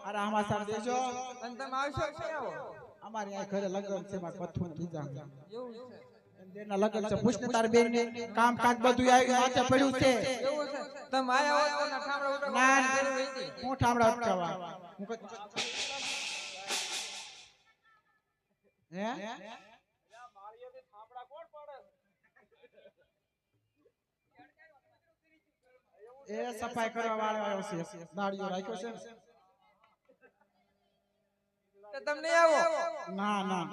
અરે આમાં સાહેબ દેજો અને તમે આવશો કે આવો અમારી આ ઘરે લગન છે માર પથું દીધા એવું છે દેના લગન છે પૂછને તાર બેન ને કામ કાજ બધું આવી માથે પડ્યું છે એવું છે તમે આયા હો તો ઠામડા ઉઠો ના હું ઠામડા ઉઠાવા હું હે માળીએથી ઠામડા કોણ પડે એ સફાઈ કરવા વાળો આવ્યો છે દાડીઓ રાખ્યો છે તો તમને આવો ના ના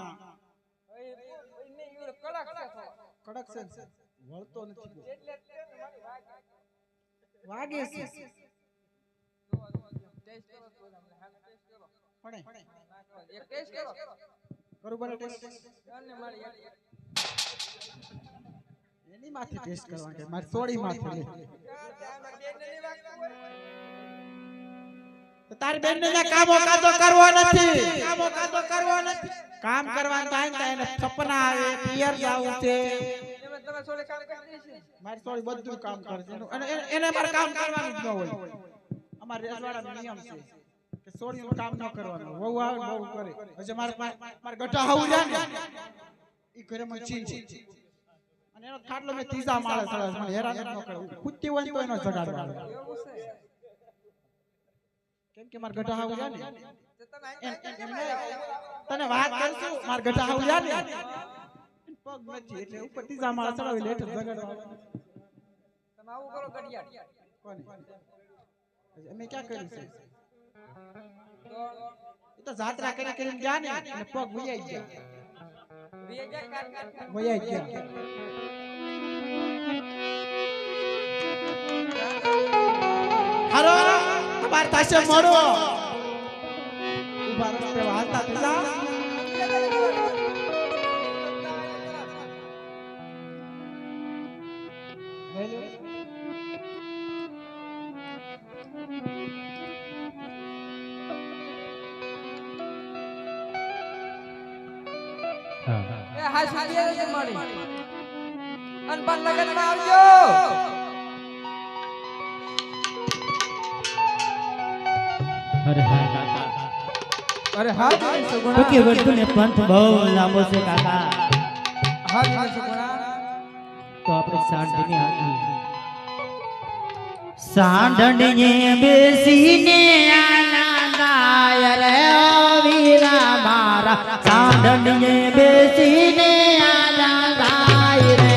કડક છે કડક છે વળતો નથી વાગે છે ટેસ્ટ કરો તો ટેસ્ટ કરો પડે એક ટેસ્ટ કરો કરું બને ટેસ્ટ અને મારી એની માથે ટેસ્ટ કરવાનું કે મારી સોડી માથે લે તો તારી બેન ને કામો કાદો કરવો નથી કામ કરવાનું થાય ને એને સપના આવે પિયર જાવું છે એમાં તમે સોળે કામ કરી દેશે મારી સોડી બધું કામ કરે છે અને એને મારે કામ કરવાનું જ ન હોય અમાર રેસવાડાનો નિયમ છે કે સોડીનું કામ ન કરવાનું વહુ આવે વહુ કરે પછી મારે ગઠા હાવું જાય ને ઈ ઘરે માં ચીન અને એનો ખાટલો મે ત્રીજા માળે ચડે મને હેરાન ન કરે કુત્તી હોય તો એનો જગાડવાનો એવું છે કેમ કે માર ગઠા હાવું જાય ને તો તમે તને વાત કરશું માર ગઠા હાવું જાય ને પગ નથી એટલે ઉપર ત્રીજા માળે ચડાવી લે એટલે જગાડવાનો તમે આવું કરો ગડિયાળ કોને અમે ક્યાં કર્યું છે તો એ તો જાત્રા કરીને ગયા ને અને પગ વૈયા ગયા વૈયા ગયા હાલો તમાર પાસે મળો ઉભા રસ્તે હાલતા થતા એ હા સુધીએ છે મારી અન પણ લગનમાં આવજો અરે હા કાકા અરે હા સગુણા તો કે વર્તુને પંથ બહુ લાંબો છે કાકા હા સગુણા તો આપણે સાંઢની હાથી સાંઢણીએ બેસીને આના ગાય રે વીરા મારા સાંઢણીએ બેસીને આના ગાય રે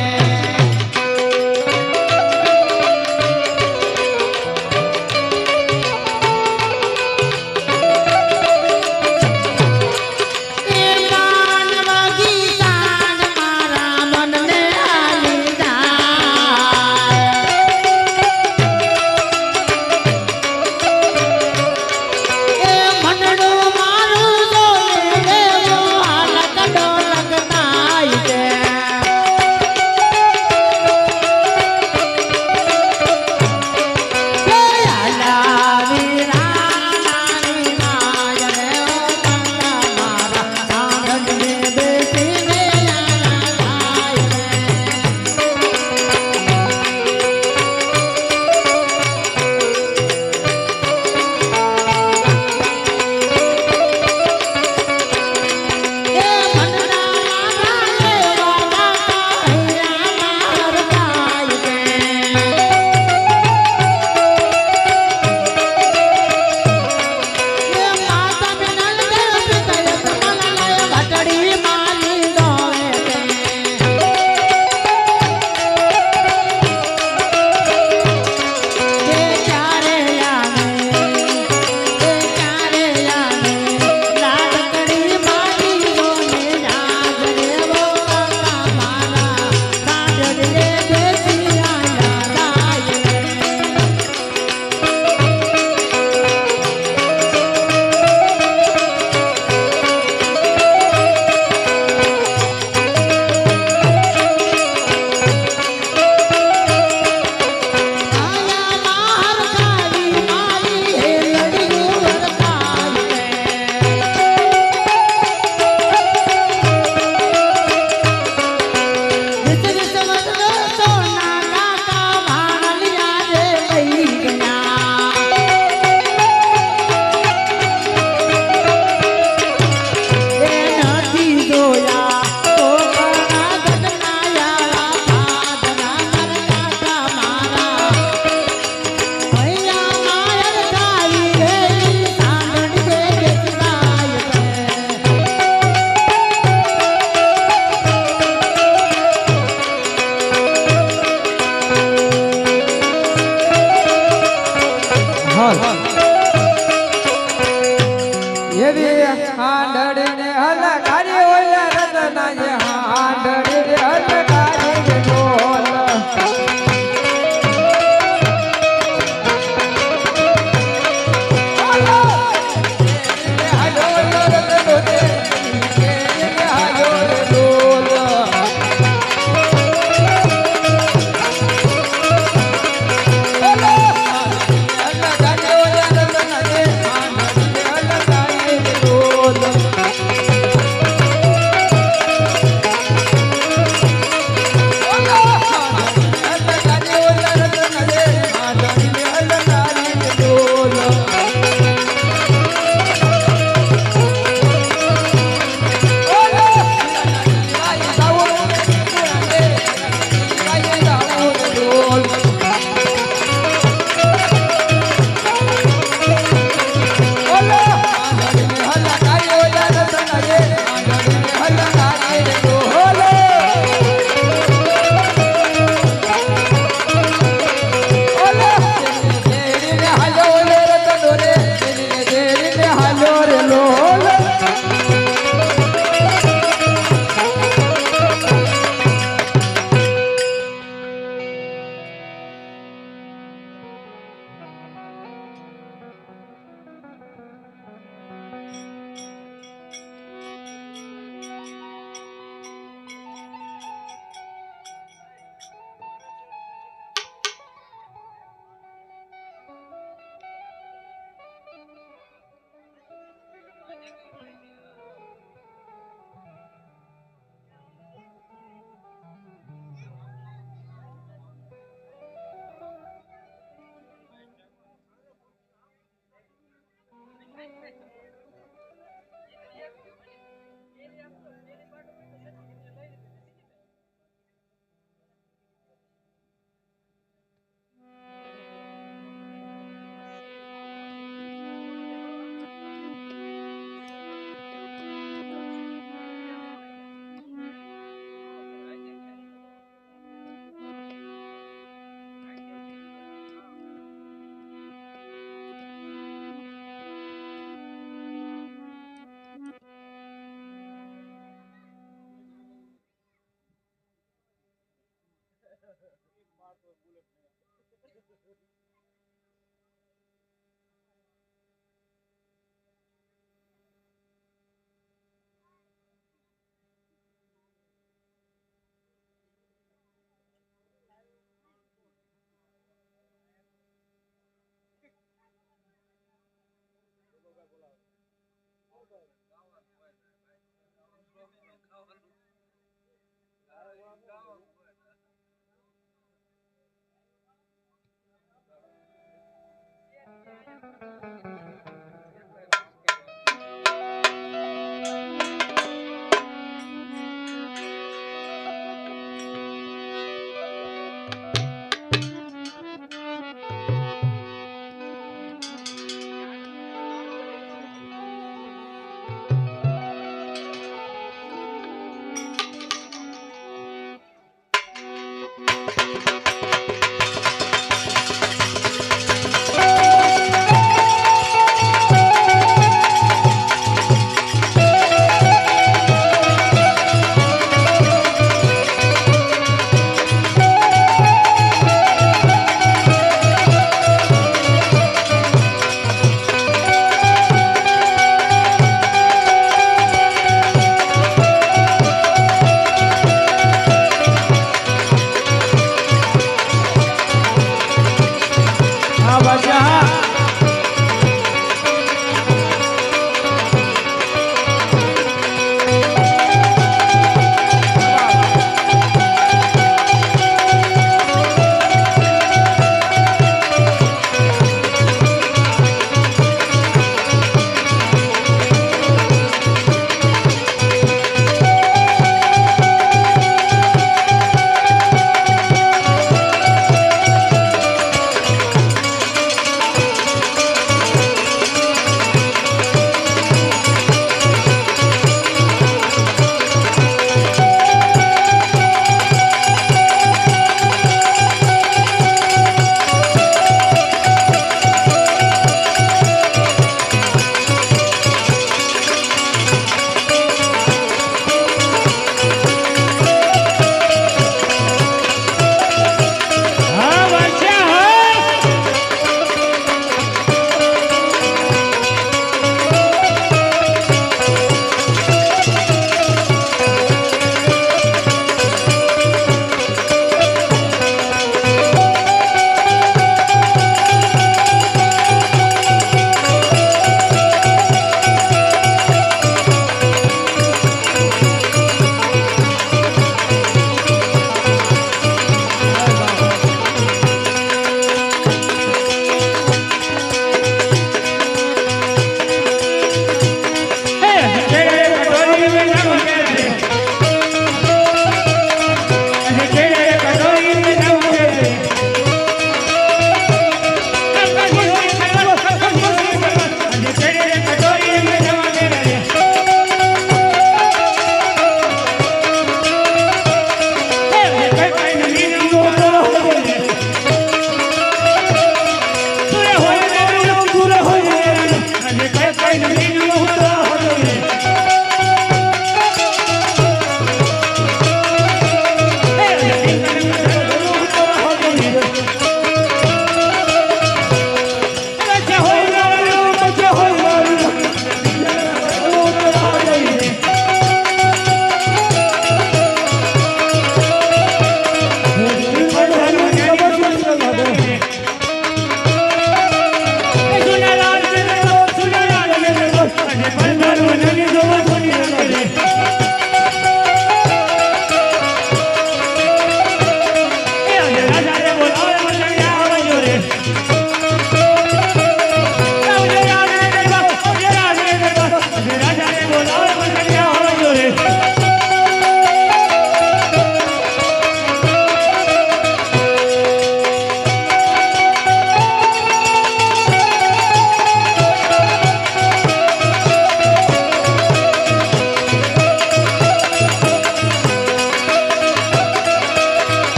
એવી હાંડડીને હલકારી હોય રતના જે હાંડડીને હલકારી રે ઢોલ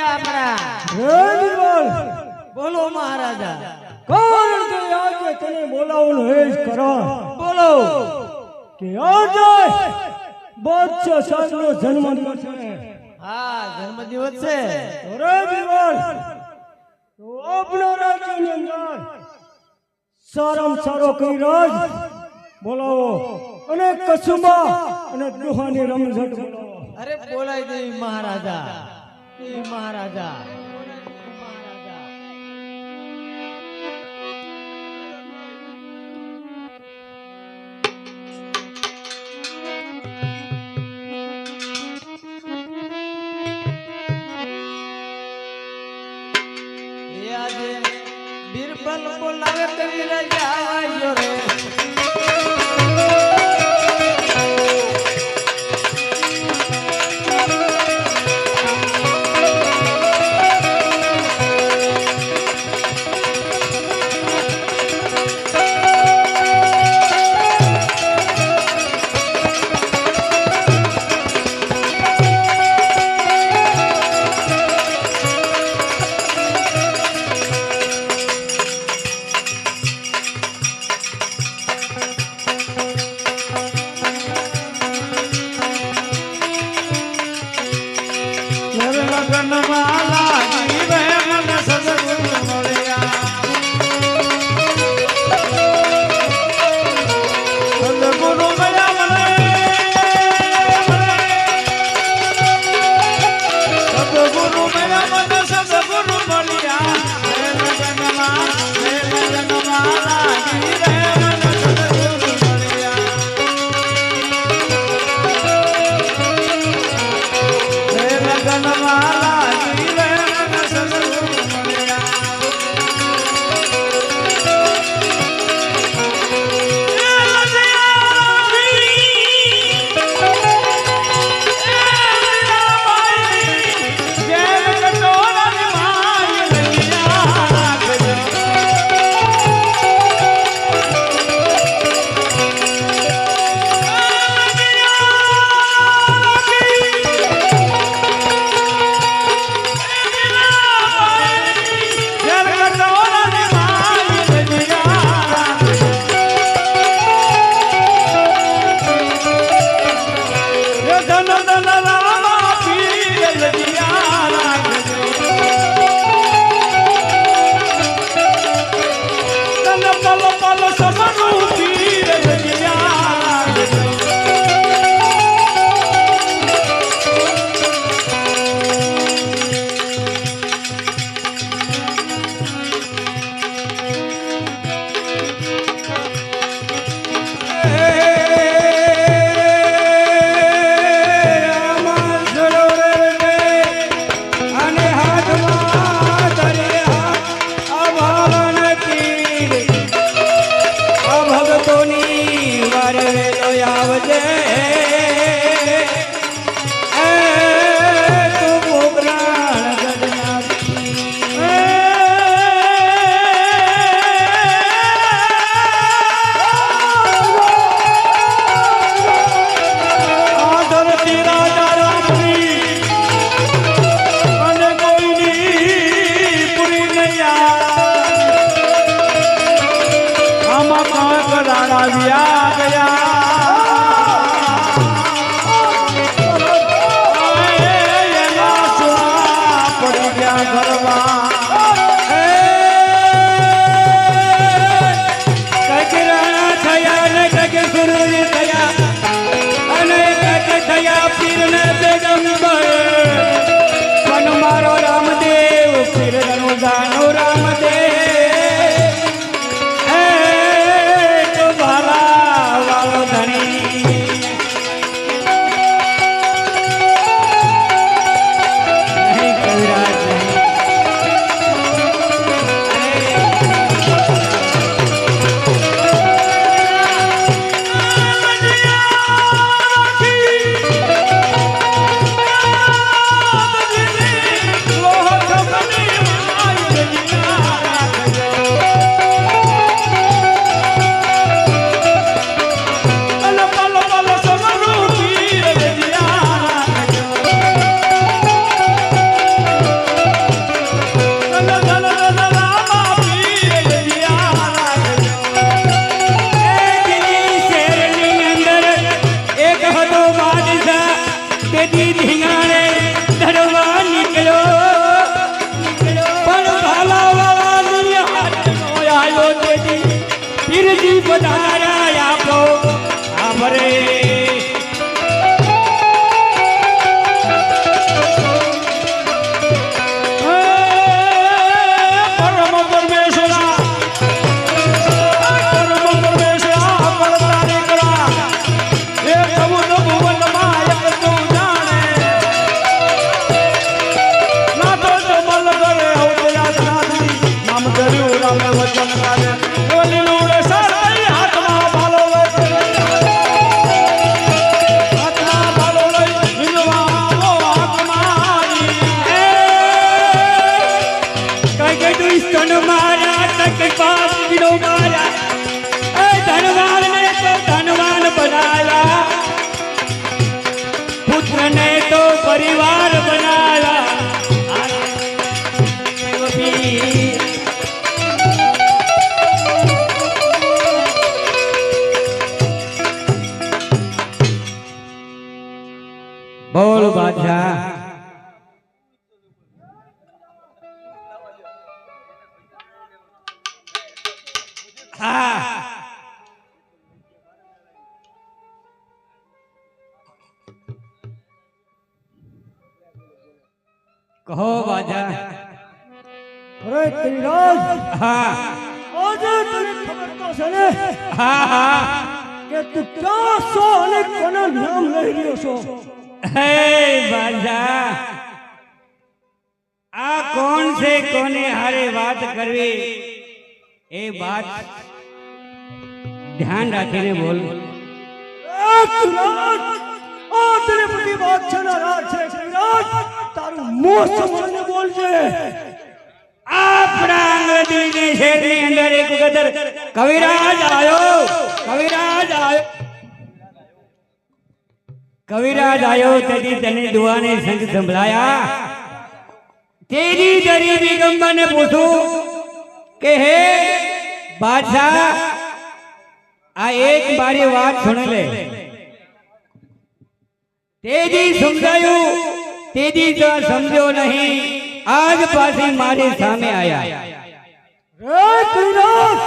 પડ્યા આપણા બોલ બોલો મહારાજા કારણ કે આજે તને બોલાવવાનો હેજ કરો બોલો કે આજે બાદશાહ સાહેબનો જન્મદિવસ છે હા જન્મદિવસ છે અરે બીરબલ તો આપણા રાજ્યની અંદર સારામાં સારો કઈ રાજ બોલાવો અને કસુંબા અને દુહાની રમઝટ બોલાવો અરે બોલાય દેવી મહારાજા દેવી મહારાજા બીરબલ બોલાવે કરી રાજા આવ્યો રે ધણી દી પીરજી પધાર્યા આપણો આભરે परिवार बनाया बोल बादशाह हाँ कहो बाजा अरे कविराज हाँ आज तने खबर तो सने हाँ हाँ કે તું ક્યાં છો અને કોના નામ લઈ રહ્યો છો હે બાજા આ કોણ છે કોને હારે વાત કરવી એ વાત ધ્યાન રાખીને બોલ કવિરાજ આ તને બધી બાદશાહના રાજ છે કવિરાજ તારું મોં સમજીને બોલજે આપણા અંગ્રેજી શહેરની અંદર એક વખત કવિરાજ આવ્યો તેથી તને દુઆને સંગ સંભળાયા તેરી દરી દિગંબરને પૂછું કે હે બાદશાહ આ એક મારી વાત સુન લે તેજી સમજાયું તેજી તો સમજો નહીં આજ પાછી મારી સામે આયા રે કવિરાજ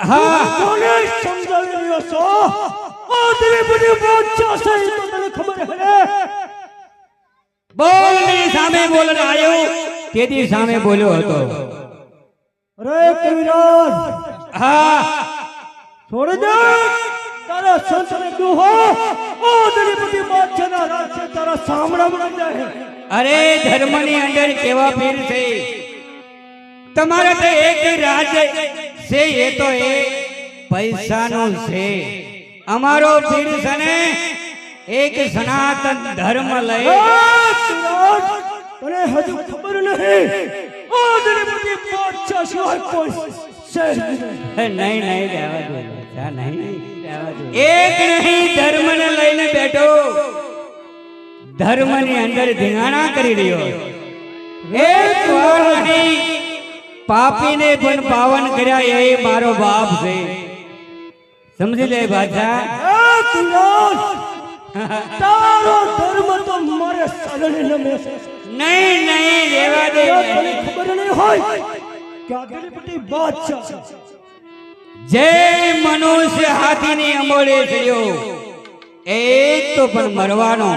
હા કોને સમજાવી રહ્યો છો આ તને બધી બાદશાહ છે એ તો તને ખબર હે બોલની સામે બોલન આવ્યો તેદી સામે બોલ્યો હતો રે કવિરાજ હા છોડ દે તારા સંતને દુહો ઓ તને બધી બાદશાહના રાજ છે તારા સામણા બની જાય અરે ધર્મની અંદર કેવા પીર છે તમારે તો એક રાજ છે એ તો એ પૈસાનો છે અમારો પીર છે ને એક સનાતન ધર્મ લઈ તને હજુ ખબર નહીં ઓ તને બધી બાદશાહ સિવાય કોઈ છે નહીં રહેવા દો નહીં એક નહીં ધર્મને લઈને બેઠો ધર્મની અંદર ધીંગાણા કરી રહ્યો એક વાર નહીં પાપીને પણ પાવન કર્યા એ મારો બાપ છે સમજી લે બાદશાહ તારો ધર્મ તો મારે સદને નમે છે નહીં રહેવા દે તને ખબર નહીં હોય કે આ ગણપતિ બાદશાહ જે મનુષ્ય હાથીની અંબોળે થયો એ તો પણ મરવાનો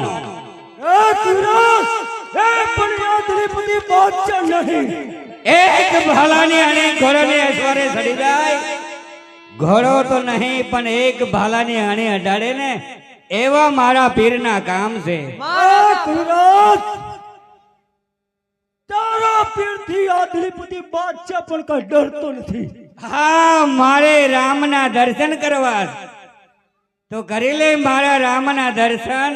પણ આ ગણપતિ બાદશાહ નહીં એક ભાલાની અને ઘોડાને અસવારે ચડી જાય ઘોડો તો નહીં પણ એક ભાલાની આણે અડાડે ને એવા મારા પીરના કામ છે તારા પીરથી આ ગણપતિ બાદશાહ પણ કઈ ડરતો નથી હા મારે રામના દર્શન કરવા તો કરી લે મારા રામના દર્શન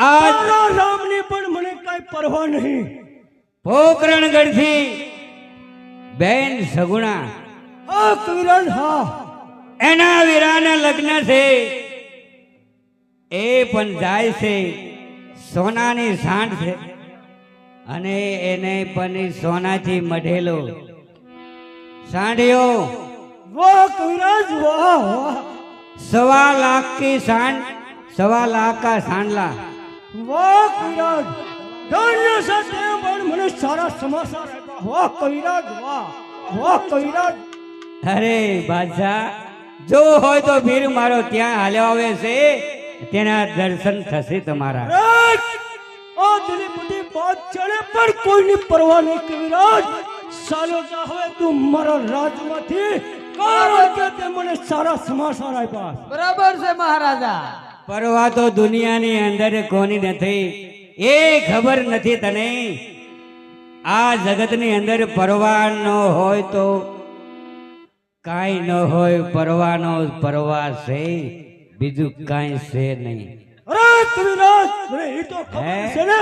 આ રામની પણ મને કઈ પરવા નહીં પોકરણગઢ થી બેન સગુણા કવિરાજ હા એના વીરાના લગ્ન છે એ પણ જાય છે સોનાની સાંઠ છે અને એને પણ સોનાથી મઢેલો સાંઢિયો વાહ કવિરાજ વાહ વાહ 1.25 लाख की सांड 1.25 लाख का सांडला વાહ કવિરાજ ધન્ય સાથે પણ મને સારા સમાચાર આપ્યા વાહ કવિરાજ વાહ વાહ કવિરાજ અરે બાદશાહ, જો હોય તો વીર મારો ત્યાં હાલ્યો આવે છે, તેના દર્શન થશે તમારા. આ દિલીપતિ બાદશાહને પણ કોઈની પરવા નહીં કવિરાજ. સાલો જા હવે તું મારા રાજમાંથી, કારણ કે તે મને સારા સમાચાર આપ્યા. બરાબર છે મહારાજા. પરવા તો દુનિયાની અંદર કોની નથી, એ ખબર નથી તને? આ જગતની અંદર પરવા ન હોય તો કાંઈ ન હોય. પરવાનો પરવા છે, બીજું કાંઈ છે નહીં. અરે કવિરાજ, મને એ તો ખબર છે ને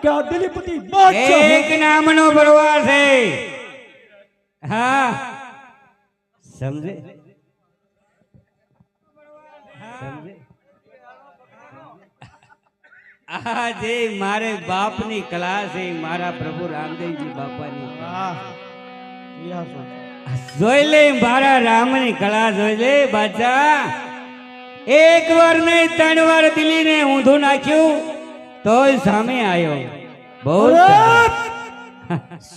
કે આ દિલીપતિ બાદશાહ એક નામનો પરવા છે. હા, સમજે? સમજે? આ જે મારે બાપની કલા છે, મારા પ્રભુ રામદેવજી બાપાની. જોઈ લે મારા રામની કલા, જોઈ લે બાદશાહ. એક વાર નહીં 3 વાર દિલ્હીને ઊંધું નાખ્યું તોય સામે આવ્યો. બહુ સારું.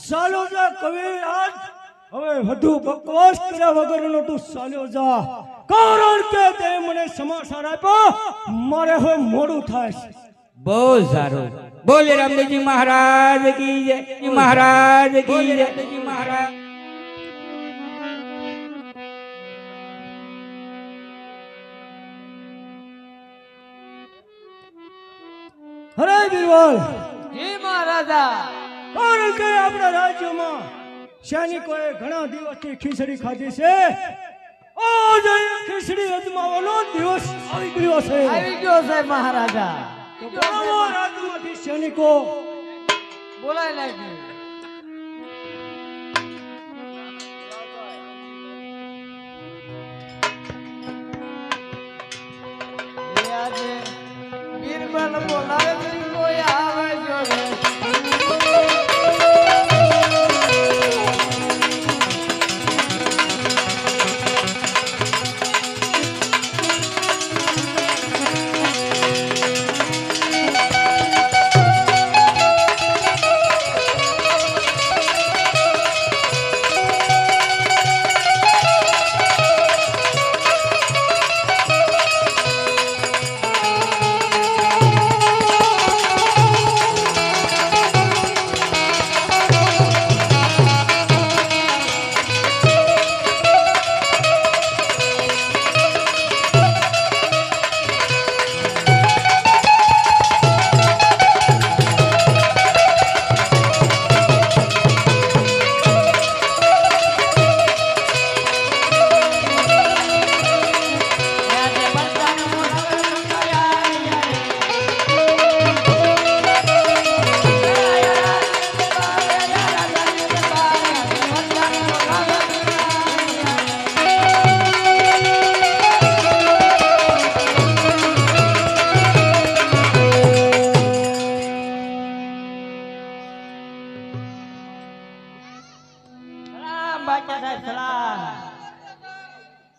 સાલો જા કવિરાજ, હવે વધુ બકવાસ કર્યા વગરનો તું ચાલ્યો જા, કારણ કે તે મને સમાચાર આપ્યો, મારે હવે મોડું થાય છે. બહુ સારું. બોલે રામદેવજી મહારાજ કી જય. મહારાજ કી જય. મહારાજ. અરે બિરબલ, જી મહારાજા. કારણ કે આપણા રાજ્યમાં સૈનિકોએ ઘણા દિવસથી ખીચડી ખાધી છે. આજે એ ખીચડી અજમાવાનો દિવસ આવી ગયો છે. આવી ગયો છે મહારાજા. તો બોલાવો રાજ્યમાંથી સૈનિકો. બોલાય લાગ્યું. એ આજે બીરબલ બોલાવે છે, કોઈ આવે જો રે.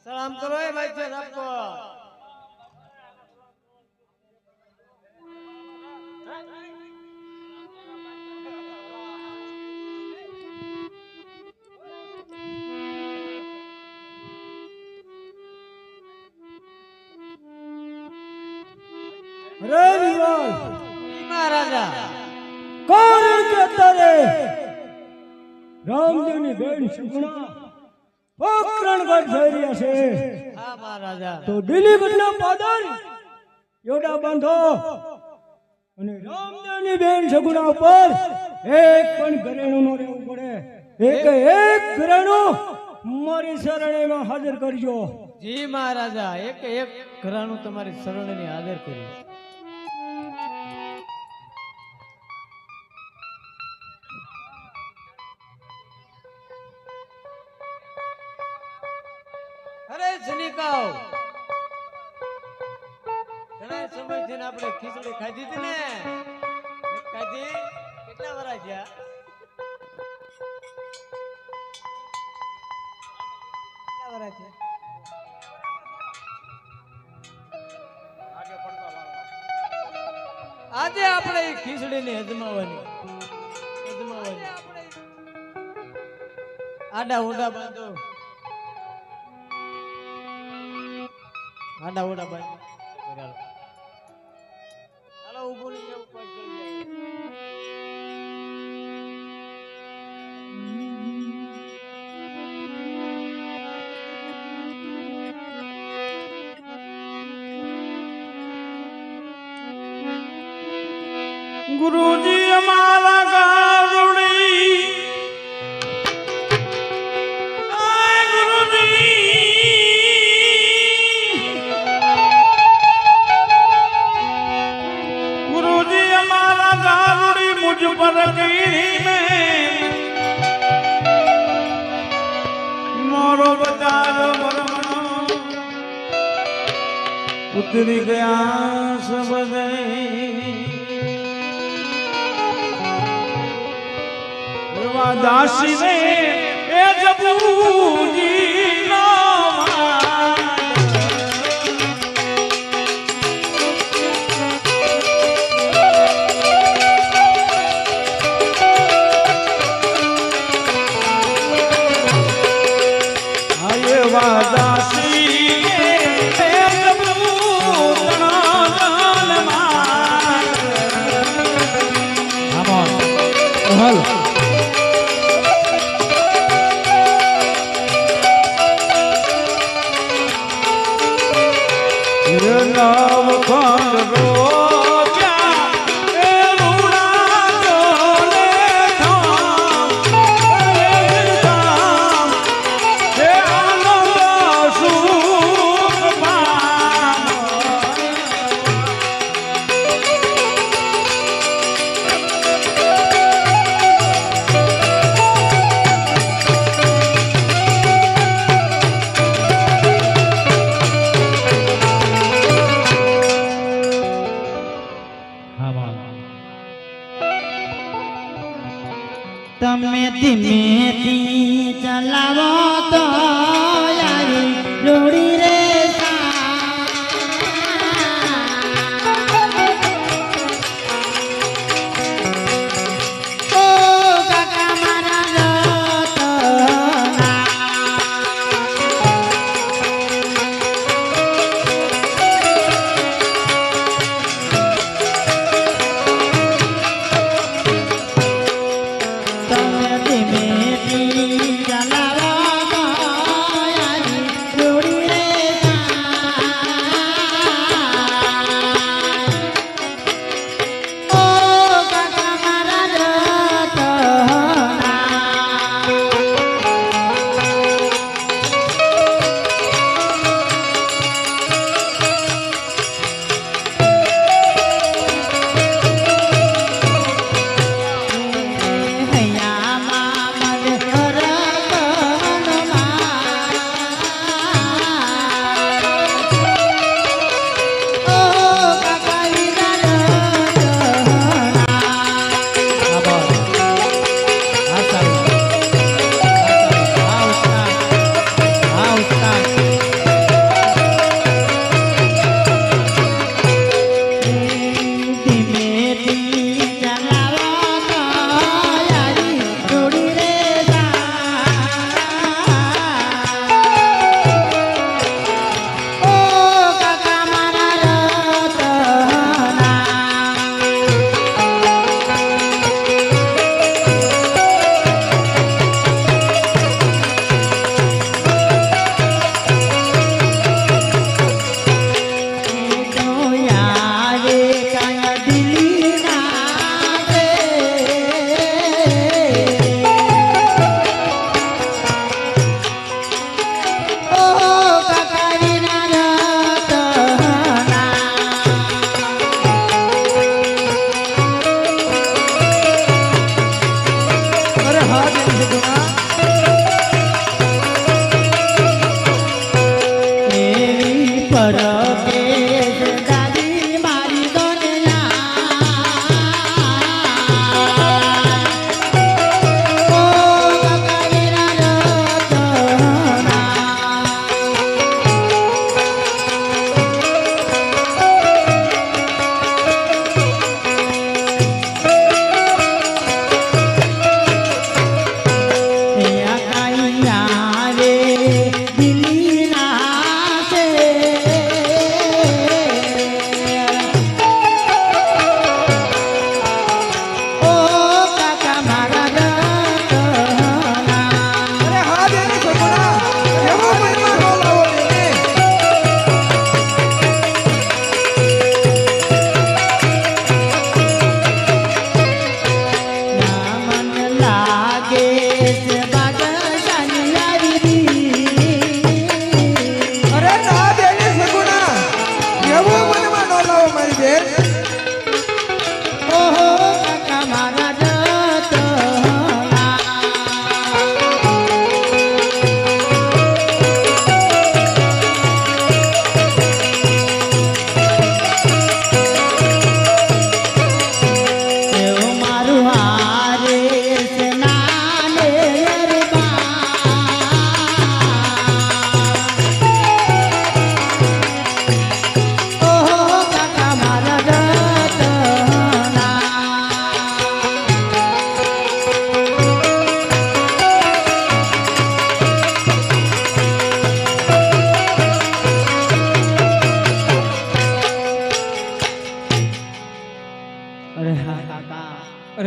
સલામ કરો એ ભાઈ છે આપકો. અરે બિરબલ, મહારાજા. કારણ કે અત્યારે રામદેવની બેન સુગુણા પોકરણગઢ જઈ રહ્યા છે. હા મહારાજા. તો દિલીપના પાદર યોડા બાંધો અને રામદેવની બેન સગુણા ઉપર એક પણ ઘરેણું ન રહેવું પડે. એક ઘરેણું મારી શરણેમાં હાજર કરજો. જી મહારાજા. એક ઘરાણું તમારી શરણની હાજર કરી. અરે સનિકાઓ, ઘણા સમયથી આપણે ખીચડી ખાધી હતી ને. ખાધી કેટલા વરા થયા? કેટલા વરા થયા? આજે આપણે એ ખીચડીને અજમાવાની. આડા ઊંડા બાંધો આંડા ઓડા ભાઈ હાલો હાલો ઊભું નહીં રહેવું કોઈ કરી જાય ગુરુજી અમારા ગારુડી આ ગુરુજી અમારા ગારુડી મુझ પર कीड़ी में मोरो बचारो मरमनो उतरी गया सब दासी ने ए जबूजी नो आये वादासी ए जबूतना मान आमोन हल नाव खान रोजा ए रूड़ा चोले थाम ए आनंद सुख पाम તમે ધીમેથી ચલાવો તો યારી રોડી રે ઓ કાકા મારા રતના તમે ધીમેથી ચલાવો તો યારી રોડી રે ઓ કાકા મારા રતના હૈયા મામદ રતનમાં ઓ કાકા વિના ધીમેથી ચલાવો તો યારી રોડી રે ઓ કાકા મારા રતના યારે કાયા દિલી ના રે ઓ કાકા વિના રતના અરે હા એવી પરકેશ દાદી મારી દોનિયા ઓ કાકા વિના રતના યા કાયા રે દિલી ના છે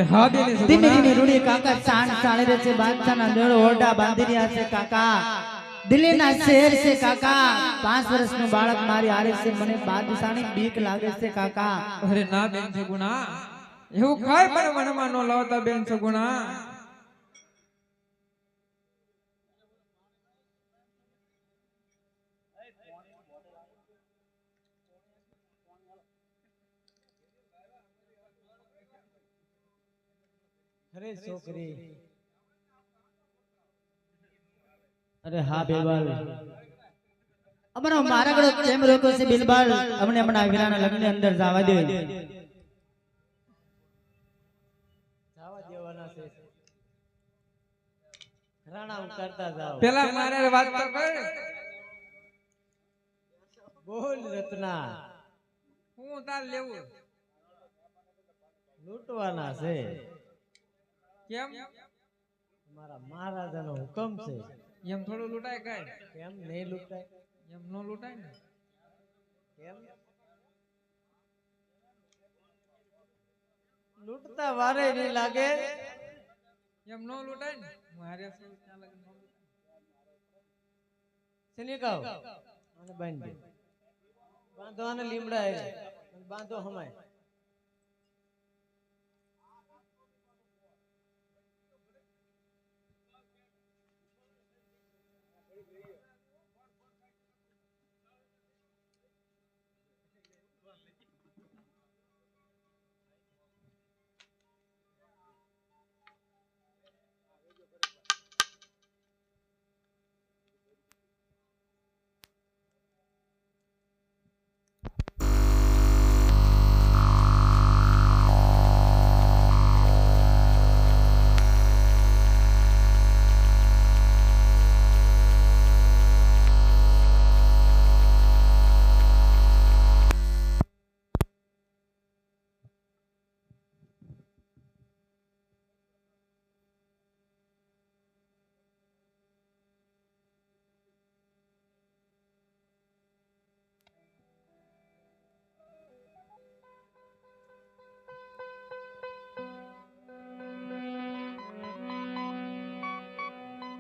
હા બેન ધીમે ધીમે રૂડી કાકા ચાંદ ચાલી રહે છે બાદશાહના દેડો ઓરડા બાંધી રહ્યા છે કાકા દિલ્હીના શહેર છે કાકા 5 વર્ષનું બાળક મારી હારે છે મને બાદશાહની બીક લાગે છે કાકા અરે ના બેન સગુણા એવું કાંઈ પણ મનમાં ન લાવતા બેન સગુણા અરે છોકરી અરે હા બિલબલ અમારો મારાગડો કેમ રોક્યો છે બિલબલ અમને હમણાં વીરાના લગ્નની અંદર જવા દે જવા દેવાના છે રાણા ઉતારતા જાઓ પેલા મારે વાત તો કર બોલ રત્ના હું તાર લેવું લૂંટવાના છે કેમ મારા મહારાજાનો હુકમ છે એમ થોડું લૂંટાય કાંઈ કેમ નહીં લૂંટાય એમ નો લૂંટાય ને કેમ લૂંટતા વારે નહીં લાગે એમ નો લૂંટાય ને મારે શું ત્યાં લગી નો લૂંટાય. સનિકાવ અને બાંધી બાંધો આને લીમડા એ અને બાંધો હમાય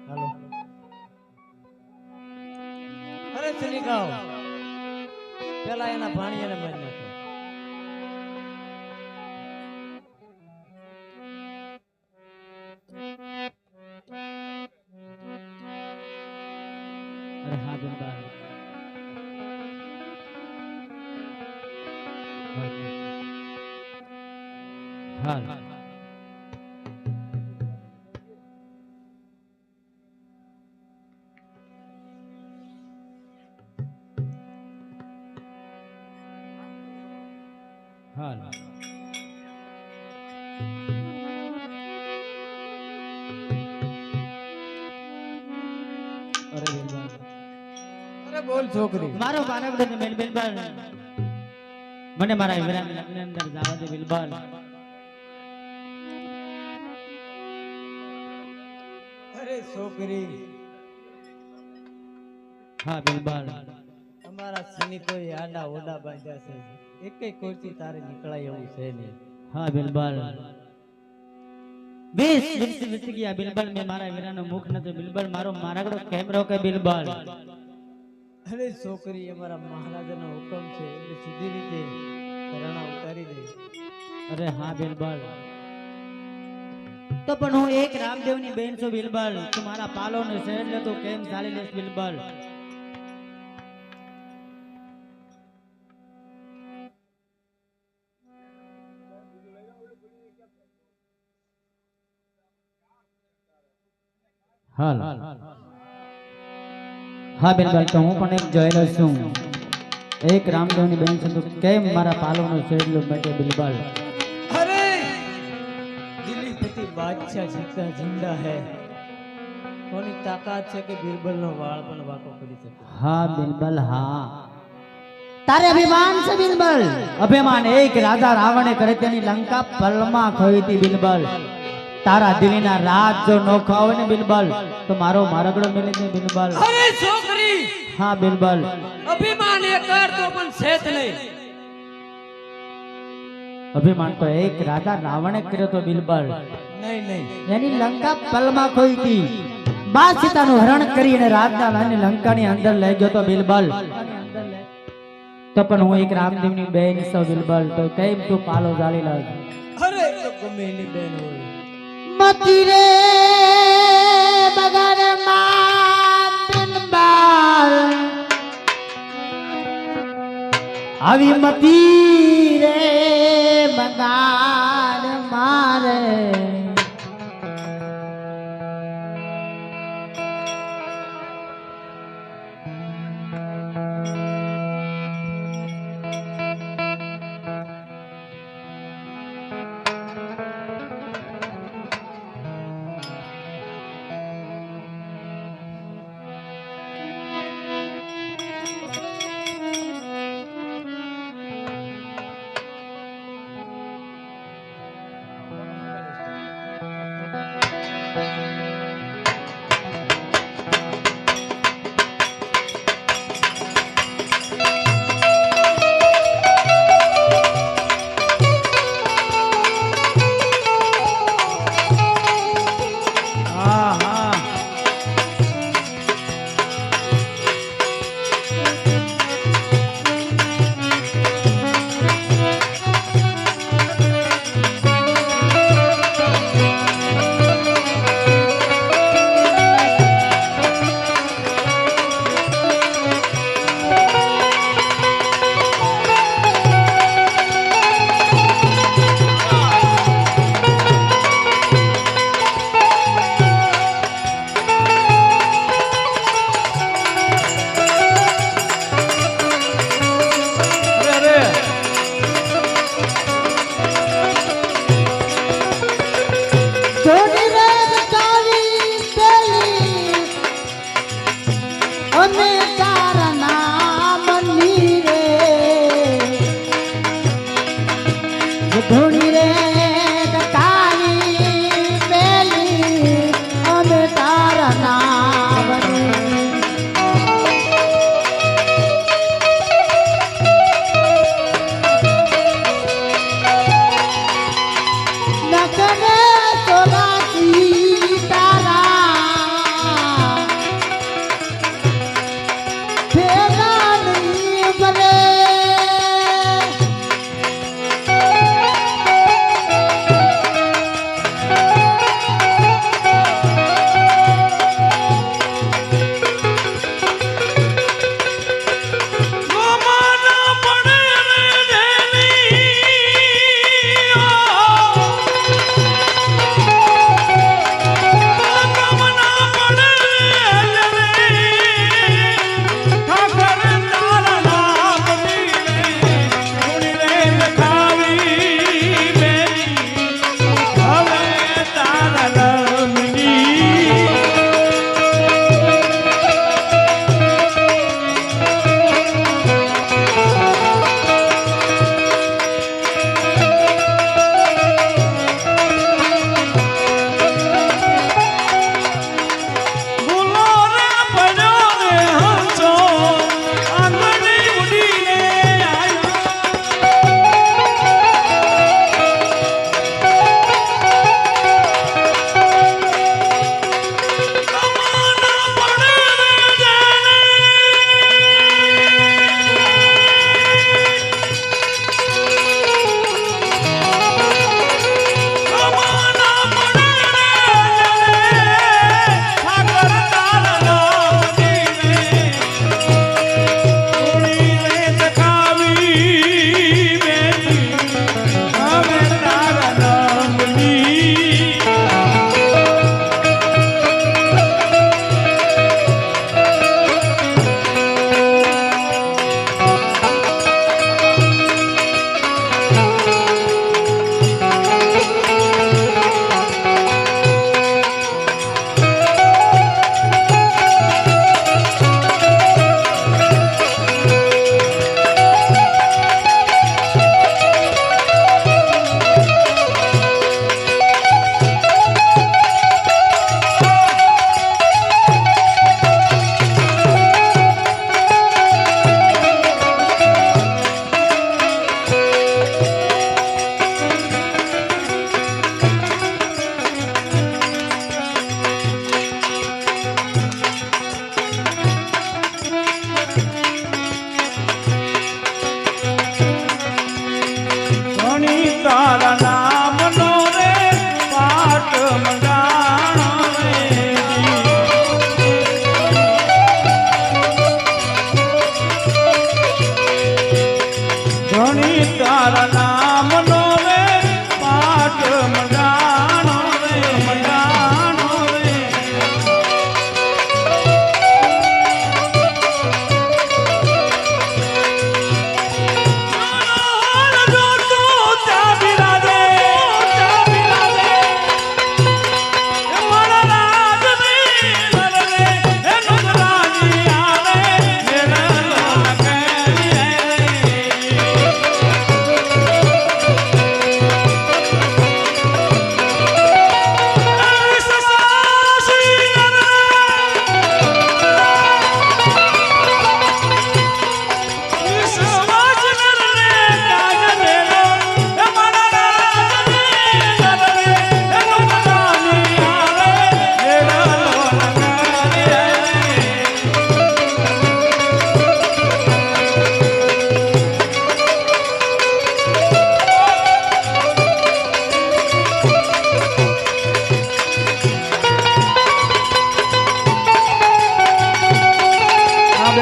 હાલો અરે સનિકાવ પેલા એના ભાણિયાને મારી નાખો અરે હા બિલબલ હાલ હાલ અરે બિલબલ અરે બોલ છોકરી મારો બાળક ને મેલ બિલબલ મને મારા વીરાના લગ્નની અંદર જવા દે બિલબલ અરે છોકરી હા બિલબલ અમારા સૈનિકોએ આડા ઓડા બાંધ્યા છે એકેય કોઈથી તારે નીકળાય એવું છે નહીં हाँ बिलबल 20 वर्ष बीत गया बिलबल में मारा वीरानो मुख न तो बिलबल मारो मारागड़ो केम रोके बिलबल અરે છોકરી અમારા મહારાજાનો હુકમ છે એટલે સીધી રીતે ઘરાણા ઉતારી દે अरे हाँ बिलबल तो पण હું એક રામદેવની બેન છું બિલબલ તમારા પાલો ને શેર લે તો કેમ ચાલી લેસ બિલબલ હાલ હા બિલબલ તો હું પણ એક જોયેલો છું એક રામદેવની બેન છું તો કેમ મારા પાલો નો શેર લે બેટે બિલબલ અરે દિલ્હીપતિ બાદશાહ જીતા જિંદા હે કોની તાકાત છે કે બિરબલનો વાળ પણ વાકો કરી શકે हाँ बिलबल हाँ तारे अभिमान से बिलबल अभिमान एक राजा रावणे करे तेनी लंका पलमा खोई थी बिलबल तारा दिलीना राज जो नोखा होवे ने बिलबल तो मारो मारगड़ो मिली ने बिलबल અરે છોકરી हाँ बिलबल અભિમાન એ કર તો પણ શેત નહીં અભિમાન તો એક રાજા રાવણે કર્યો તો બિલબલ. નહીં નહીં એની લંકા પલમાં ખોઈ હતી. બા સીતાનું હરણ કરીને રાજના લાની લંકાની અંદર લઈ ગયો તો બિલબલ. તો પણ હું એક રામદેવની બેન છું બિલબલ, તો કેમ તું પાલો જાળી લાવ? અરે એ તો ગમે એની બેન હોય. મતી રે બગાડમાં બિલબલ, આવી મતી રે બગાડ મારે.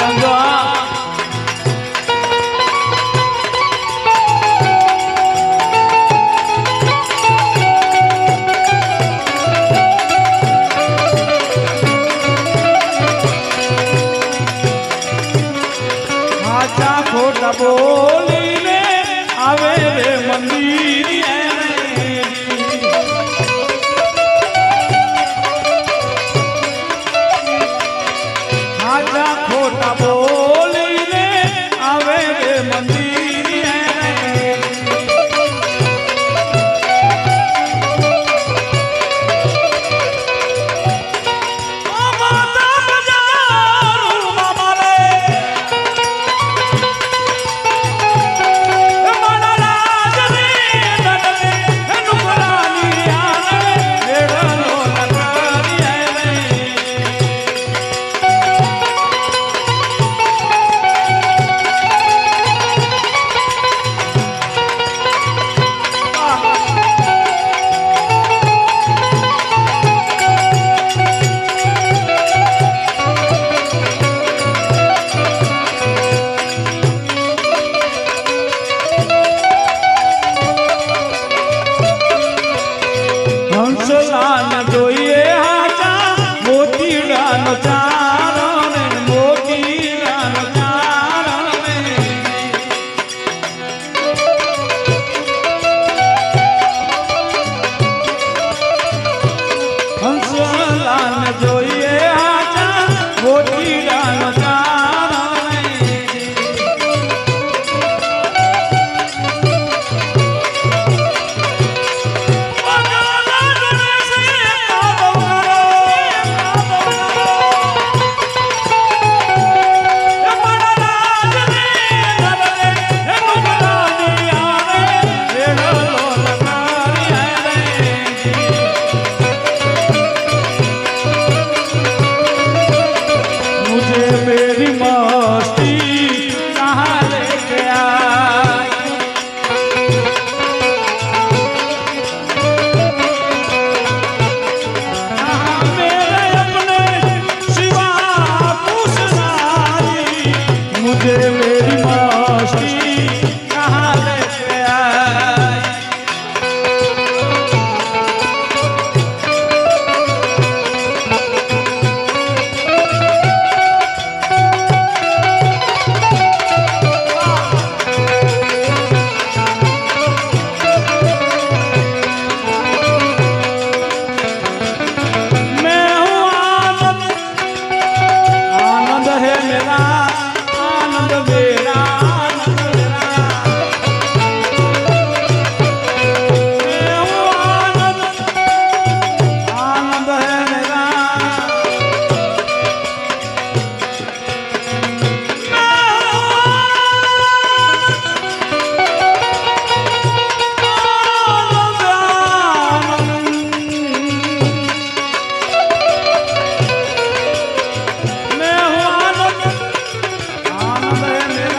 બાંધવા સાચા ખોટા બોલીને આવે રે મંદિર સાચા ખોટા બોલીને આવે રે મંદિર હંસલાલ જોઈએ હાચા મોતીડાનો ચારણ ને મોતીડાનો ચારણ ને હંસલાલ જોઈએ હાચા મોતીડાનો ચારણ ને मुझे मेरी मस्ती कहाँ लेके आई कहाँ मेरे अपने सिवा कुछ नहीं मुझे मेरी मस्ती कहाँ लेके आई मैं हूँ आनंद है मेरा आनंद मेरा आनंद मेरा मैं हूँ आनंद है मेरा मैं हूँ आनंद है मेरा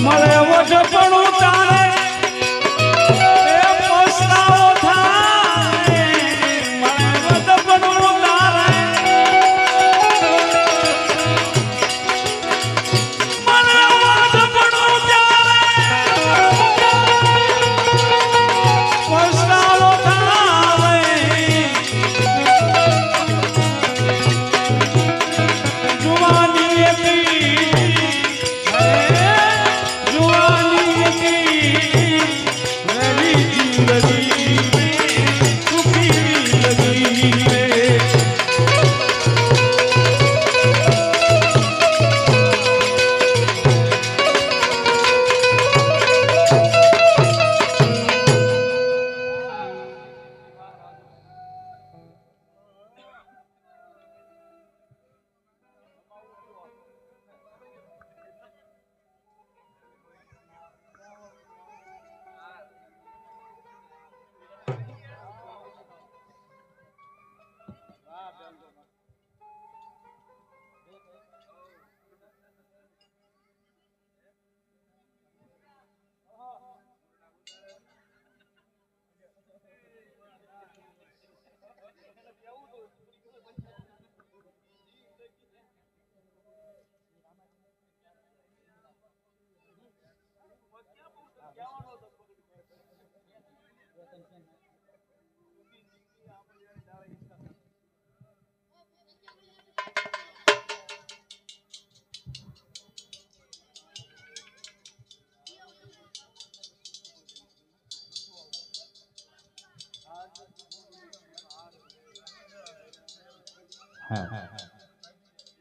મળે વજપણું તારે એ પસ્તાવો થાય મળે વજપણું તારે મળે વજપણું તારે પસ્તાવો થાય જુવાની હતી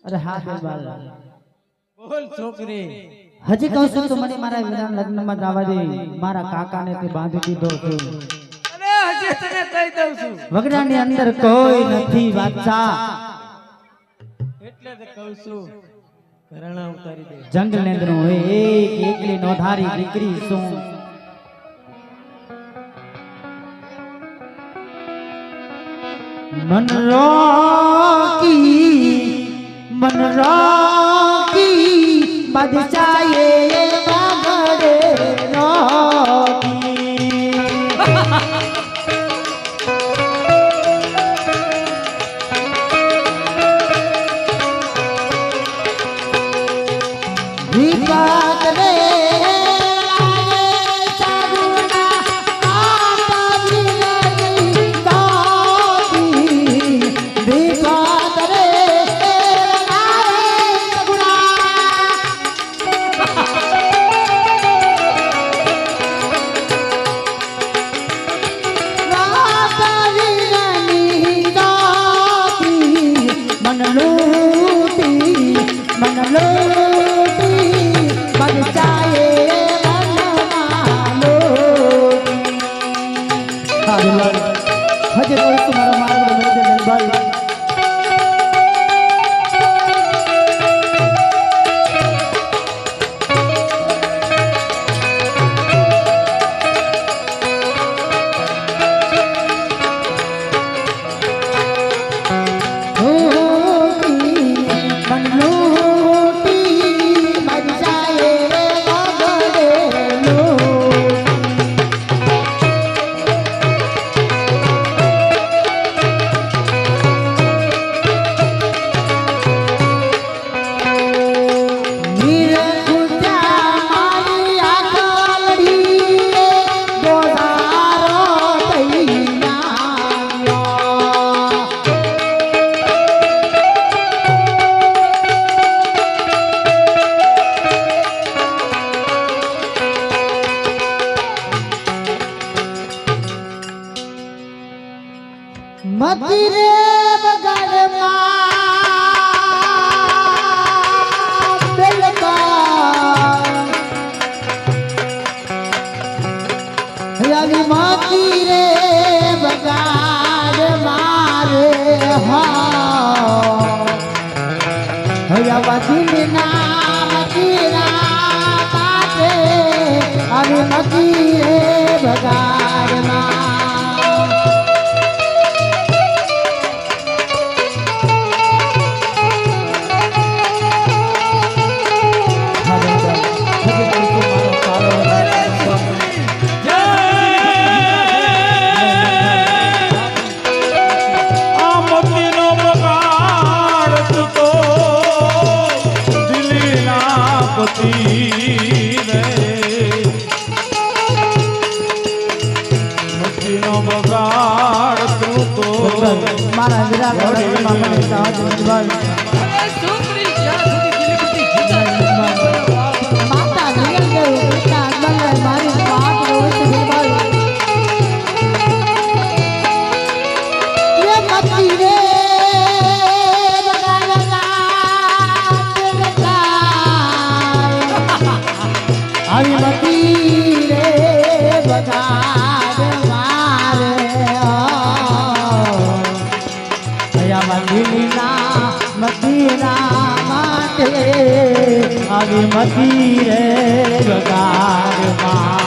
અરે હા બિરબલ, બોલ છોકરી. હજી કહું છું તું મને મારા વિરાન લગ્નમાં જવા દે. મારા કાકાને તે બાંધી દીધો છું. અરે હજી તને કહી દઉં છું. વગડાની અંદર કોઈ નથી બાદશાહ. એટલે તો કહું છું ઘરેણા ઉતારી દે. જંગલ ની અંદર હું એક એકલી નોધારી દીકરી છું. મન રોકી બાદશાહે વગડે રોકી. વિવાદ રે હજે કોઈ તમારો માર્ગ ભાઈ. મધુરે બગડમાં બેલકા યાલી માતી રે બગાડ મારે હા હયા વાદી નામ જીરા લડતમાં મને સાથ બિરબલ માતા દિલ ગયું પિતા અકબર મારી વાત રોહિત બિરબલ ये मती रे આવી મતી રે બગાડ મારે અયા મદીના માટે આવી મતી રે બગાડ મારે